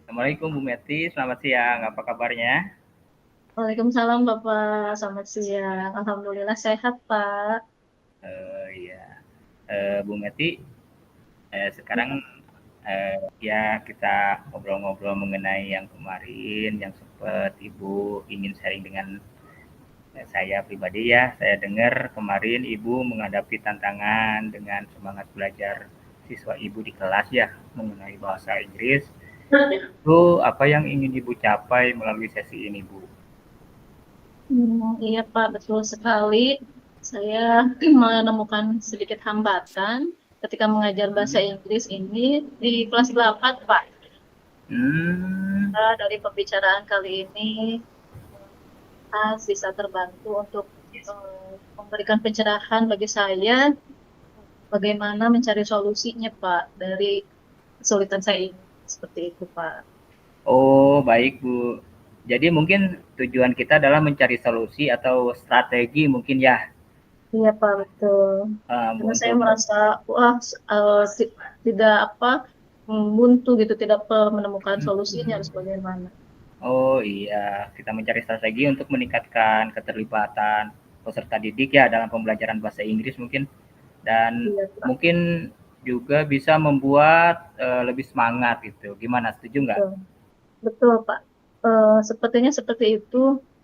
Assalamualaikum Bu Meti, selamat siang. Apa kabarnya? Waalaikumsalam Bapak, selamat siang. Alhamdulillah sehat Pak. Iya, Bu Meti. Sekarang Ya, ya kita ngobrol-ngobrol mengenai yang kemarin, yang sempat Ibu ingin sharing dengan saya pribadi ya. Saya dengar kemarin Ibu menghadapi tantangan dengan semangat belajar siswa Ibu di kelas ya mengenai bahasa Inggris. Itu apa yang ingin Ibu capai melalui sesi ini, Bu? iya Pak, betul sekali. Saya menemukan sedikit hambatan ketika mengajar bahasa Hmm. Inggris ini di kelas 8 Pak. Hmm. Dari pembicaraan kali ini, bisa terbantu untuk memberikan pencerahan bagi saya bagaimana mencari solusinya Pak dari kesulitan saya ini. Seperti itu Pak. Oh, baik, Bu. Jadi mungkin tujuan kita adalah mencari solusi atau strategi mungkin ya, Iya Pak, betul. Karena saya untuk merasa wah tidak apa buntu gitu, tidak menemukan solusinya harus bagaimana. oh iya, kita mencari strategi untuk meningkatkan keterlibatan peserta didik ya dalam pembelajaran bahasa Inggris mungkin, dan Iya Pak, mungkin juga bisa membuat lebih semangat gitu. Gimana, setuju nggak? betul. Betul Pak. Sepertinya seperti itu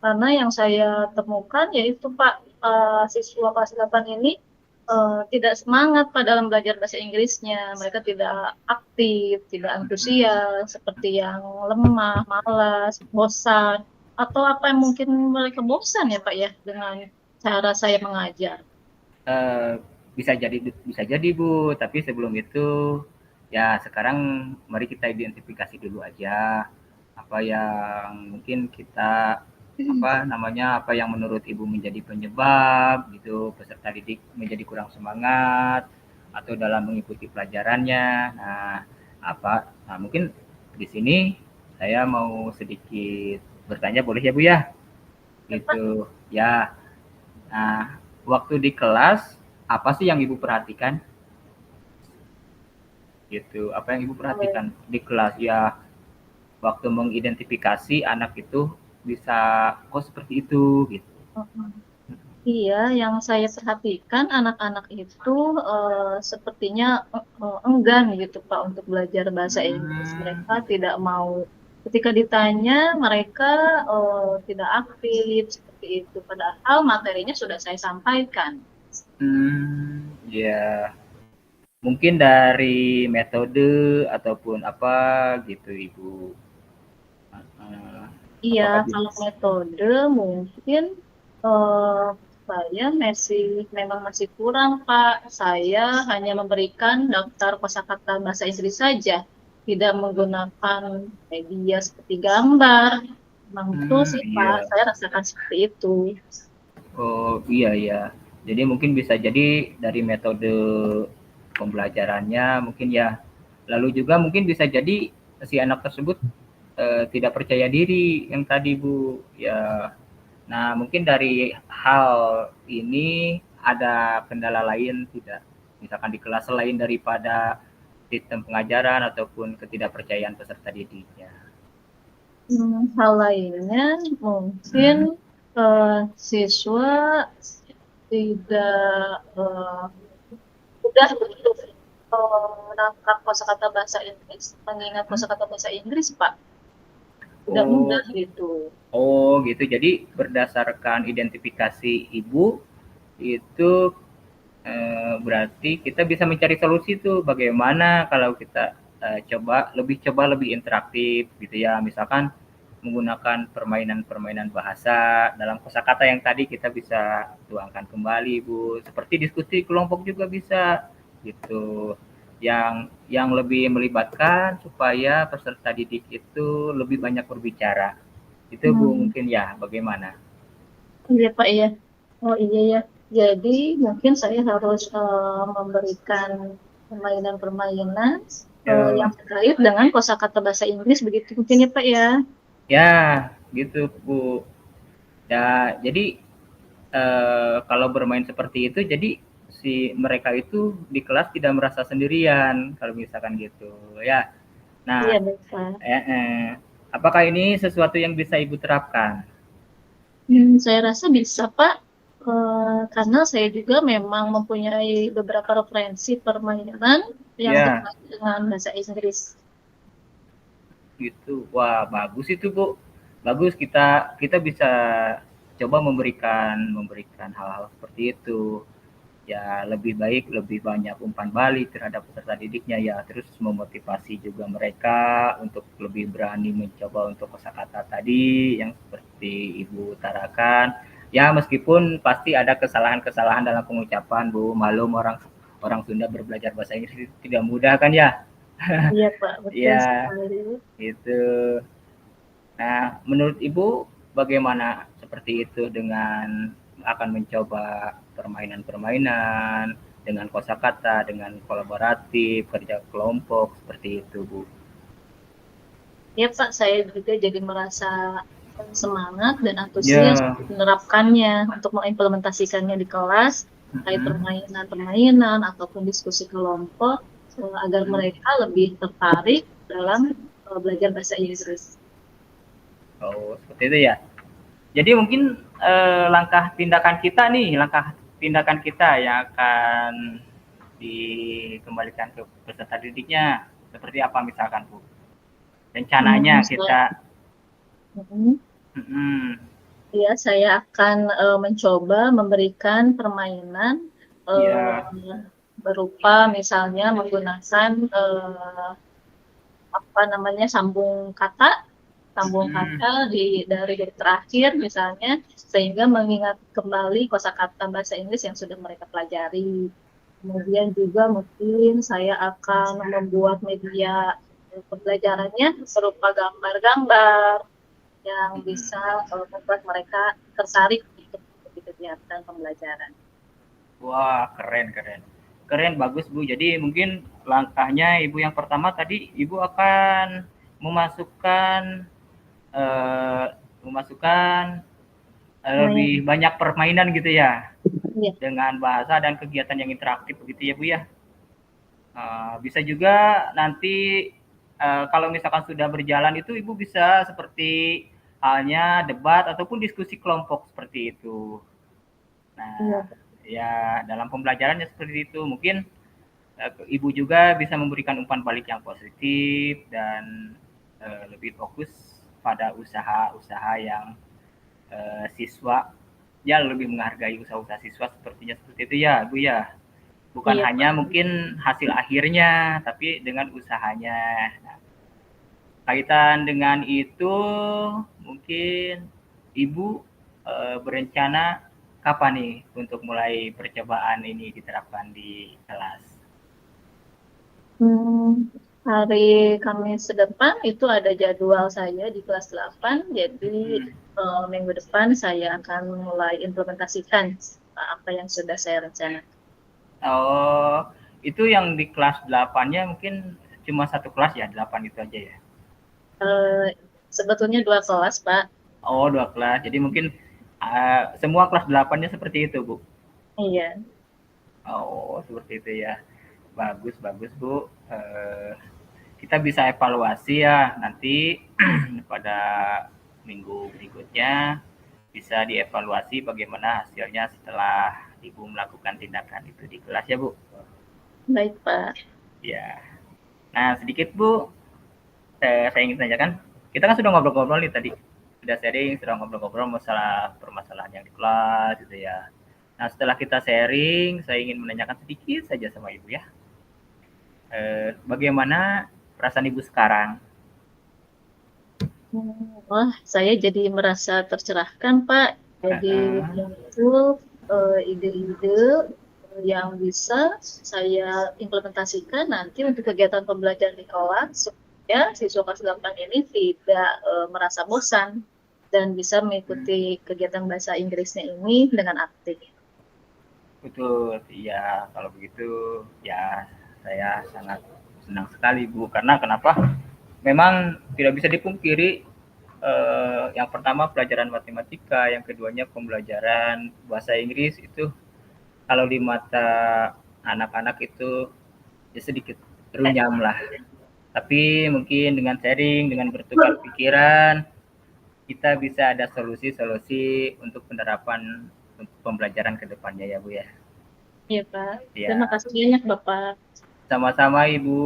karena yang saya temukan yaitu Pak, siswa kelas 8 ini tidak semangat Pak dalam belajar bahasa Inggrisnya. Mereka tidak aktif, tidak antusias, seperti yang lemah, malas, bosan, atau apa yang mungkin mereka bosan ya Pak ya dengan cara saya mengajar. Eh, bisa jadi Bu, tapi sebelum itu ya sekarang mari kita identifikasi dulu aja apa yang mungkin kita apa yang menurut Ibu menjadi penyebab gitu peserta didik menjadi kurang semangat atau dalam mengikuti pelajarannya. Nah, mungkin di sini saya mau sedikit bertanya boleh ya Bu ya? Ya, Pak. Gitu. Ya. Nah, waktu di kelas apa sih yang Ibu perhatikan? Gitu. Apa yang Ibu perhatikan di kelas ya waktu mengidentifikasi anak itu bisa kok seperti itu gitu. Iya, yang saya perhatikan anak-anak itu sepertinya enggan gitu Pak untuk belajar bahasa Inggris. Hmm, Mereka tidak mau, ketika ditanya mereka tidak aktif seperti itu. Padahal materinya sudah saya sampaikan. ya mungkin dari metode ataupun apa gitu Ibu. Uh, Iya, apakah kalau bisa? metode mungkin eh, saya memang masih kurang, Pak. Saya hanya memberikan daftar kosakata bahasa Inggris saja, tidak menggunakan media seperti gambar. Memang betul sih, Pak. Iya. Saya rasakan seperti itu. Oh iya ya. Jadi mungkin bisa jadi dari metode pembelajarannya mungkin ya. Lalu juga mungkin bisa jadi si anak tersebut tidak percaya diri yang tadi Bu ya. Nah mungkin dari hal ini ada kendala lain tidak? Misalkan di kelas selain daripada sistem pengajaran ataupun ketidakpercayaan peserta didiknya. Hal lainnya mungkin Hmm. eh, siswa tidak mudah untuk menangkap kosakata bahasa Inggris, mengingat kosakata bahasa Inggris, Pak. Tidak Oh, mudah gitu. oh gitu. Jadi berdasarkan identifikasi ibu itu berarti kita bisa mencari solusi tuh bagaimana kalau kita coba lebih interaktif gitu ya. Misalkan menggunakan permainan-permainan bahasa dalam kosakata yang tadi kita bisa tuangkan kembali Bu. Seperti diskusi kelompok juga bisa gitu. Yang lebih melibatkan supaya peserta didik itu lebih banyak berbicara. Itu Bu Hmm, mungkin ya bagaimana? iya Pak ya. Oh iya ya. Jadi mungkin saya harus memberikan permainan-permainan yang Ya, terkait dengan kosakata bahasa Inggris begitu mungkin ya Pak ya. ya gitu Bu. Ya, jadi kalau bermain seperti itu, jadi si mereka itu di kelas tidak merasa sendirian kalau misalkan gitu, ya. Nah, Iya, baik, Pak. apakah ini sesuatu yang bisa Ibu terapkan? Saya rasa bisa, Pak. Karena saya juga memang mempunyai beberapa referensi permainan yang Ya, bermain dengan bahasa Inggris. gitu. Wah, bagus itu, Bu. Bagus kita kita bisa coba memberikan hal-hal seperti itu. Ya, lebih baik lebih banyak umpan balik terhadap peserta didiknya ya, terus memotivasi juga mereka untuk lebih berani mencoba untuk kosakata tadi yang seperti Ibu utarakan. Ya, meskipun pasti ada kesalahan-kesalahan dalam pengucapan, Bu. Malum orang orang Sunda berbelajar bahasa Inggris itu tidak mudah kan ya? Iya, Pak, betul Ya, sekali. itu. Nah, menurut Ibu bagaimana seperti itu dengan akan mencoba permainan-permainan dengan kosakata, dengan kolaboratif, kerja kelompok seperti itu, Bu? Ya, Pak, saya juga jadi merasa semangat dan antusias Ya, untuk menerapkannya, untuk mengimplementasikannya di kelas, terkait mm-mm. permainan-permainan ataupun diskusi kelompok, agar mereka lebih tertarik dalam belajar bahasa Inggris. Oh, seperti itu ya. Jadi mungkin langkah tindakan kita nih, langkah tindakan kita yang akan dikembalikan ke peserta didiknya seperti apa misalkan, Bu? Rencananya Saya, kita, mm, mm-mm. ya, saya akan mencoba memberikan permainan Ya, berupa misalnya menggunakan apa namanya sambung mm-mm. kata dari terakhir misalnya sehingga mengingat kembali kosakata bahasa Inggris yang sudah mereka pelajari. Kemudian juga mungkin saya akan membuat media pembelajarannya berupa gambar-gambar yang bisa membuat mereka tertarik untuk mengikuti kegiatan pembelajaran. Wah, keren, keren. Keren, bagus, Bu. Jadi mungkin langkahnya Ibu yang pertama tadi, Ibu akan memasukkan eh, memasukkan lebih Lumayan. banyak permainan gitu ya, Iya, dengan bahasa dan kegiatan yang interaktif begitu ya, Bu ya. Bisa juga nanti kalau misalkan sudah berjalan itu Ibu bisa seperti halnya debat ataupun diskusi kelompok seperti itu. Nah, iya, ya dalam pembelajarannya seperti itu. Mungkin Ibu juga bisa memberikan umpan balik yang positif dan lebih fokus pada usaha-usaha yang siswa ya lebih menghargai usaha-usaha siswa sepertinya seperti itu ya, Bu ya. Bukan iya, Pak. hanya mungkin hasil akhirnya, tapi dengan usahanya. Nah, kaitan dengan itu, mungkin Ibu berencana kapan nih untuk mulai percobaan ini diterapkan di kelas? Hmm, hari Kamis depan itu ada jadwal saya di kelas 8, jadi Hmm. minggu depan saya akan mulai implementasikan apa yang sudah saya rencanakan. Oh, itu yang di kelas 8-nya mungkin cuma satu kelas ya, 8 itu aja ya? Eh, Sebetulnya dua kelas, Pak. Oh, dua kelas. Jadi mungkin semua kelas 8-nya seperti itu, Bu? Iya, Oh, seperti itu ya. Bagus, bagus, Bu. Kita bisa evaluasi ya nanti pada minggu berikutnya bisa dievaluasi bagaimana hasilnya setelah Ibu melakukan tindakan itu di kelas ya, Bu. baik, Pak. Ya. Nah, sedikit Bu, saya ingin tanyakan, kita kan sudah ngobrol-ngobrol nih tadi, sudah sharing, sudah ngobrol-ngobrol masalah permasalahan yang di kelas gitu ya. Nah, setelah kita sharing, saya ingin menanyakan sedikit saja sama Ibu ya. Bagaimana perasaan Ibu sekarang? Wah, saya jadi merasa tercerahkan, Pak. Jadi muncul ide-ide yang bisa saya implementasikan nanti untuk kegiatan pembelajaran di kelas supaya siswa kelas 8 ini tidak merasa bosan dan bisa mengikuti kegiatan bahasa Inggrisnya ini dengan aktif. Betul, iya kalau begitu ya saya sangat senang sekali Bu, karena kenapa? Memang tidak bisa dipungkiri yang pertama pelajaran matematika, yang keduanya pembelajaran bahasa Inggris itu kalau di mata anak-anak itu ya sedikit runyam lah. Tapi mungkin dengan sharing, dengan bertukar pikiran, kita bisa ada solusi-solusi untuk penerapan untuk pembelajaran ke depannya ya Bu ya. Iya Pak. Terima Ya, kasih banyak Bapak. sama-sama Ibu.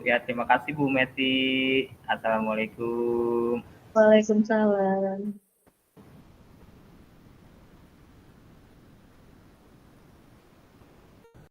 Ya, terima kasih Bu Meti. Assalamualaikum. Waalaikumsalam.